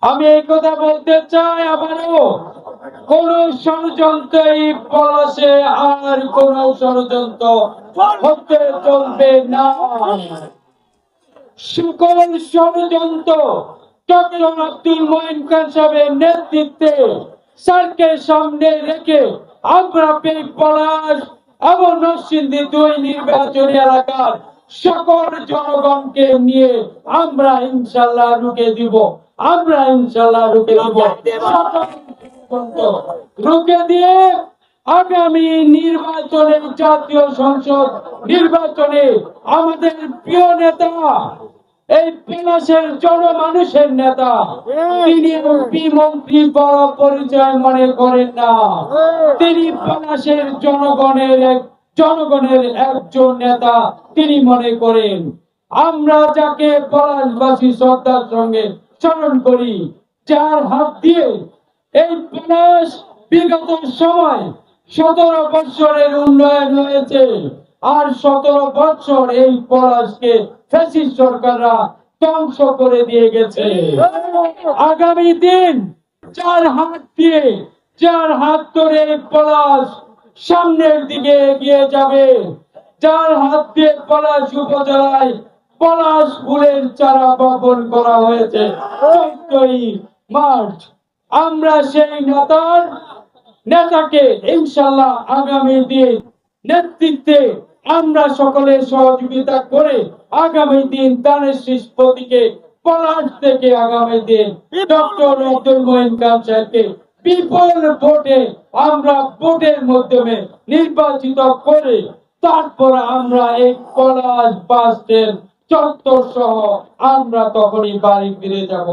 আমি এই কথা বলতে চাই আবারও, কোন ষড়যন্ত্র এই পলাশে আর কোন ষড়যন্ত্র হতে চলবে না। সকল ষড়যন্ত্র ডক্টর আব্দুল মঈন খান সাহেবের নেতৃত্বে স্যারকে সামনে রেখে আমরা পলাশ এবং নরসিংদী দুই নির্বাচনী এলাকার সকল জনগণকে নিয়ে আমরা ইনশাল্লাহ রুখে দিব। আমরা ইনশাল্লাহ রুখে দিব, রুখে দিয়ে আগামী নির্বাচনে, জাতীয় সংসদ নির্বাচনে আমাদের প্রিয় নেতা, এই পলাশের জনমানুষের নেতা, তিনি এমপি মন্ত্রী বড় পরিচয় মনে করেন না। তিনি পলাশের জনগণের একজন নেতা তিনি মনে করেন। আমরা যাকে পলাশবাসী শ্রদ্ধার সঙ্গে স্মরণ করি, যার হাত দিয়ে এই পলাশ বিগত সময় 17 বছরের উন্নয়ন হয়েছে, আর 17 বছর এই পলাশকে ফ্যাসিস্ট সরকাররা ধ্বংস করে দিয়ে গেছে। আগামী দিন যার হাত ধরে পলাশ সামনের দিকে এগিয়ে যাবে, যার হাত দিয়ে পলাশ উপজেলায় পলাশ ফুলের চারা বপন করা হয়েছে 14ই মার্চ, আমরা সেই নেতাকে ইনশাল্লাহ আগামী দিন নেতৃত্বে আমরা সকলে সহযোগিতা করে আগামী দিন দানের শীষ প্রতীকে পলাশ থেকে আগামী দিন ডক্টর আব্দুল মঈন খান সাহেবকে বিপুল ভোটে আমরা ভোটের মাধ্যমে নির্বাচিত করে তারপর আমরা এই পলাশ বাস স্ট্যান্ড চত্বর সহ আমরা তখনই বাড়ি ফিরে যাব।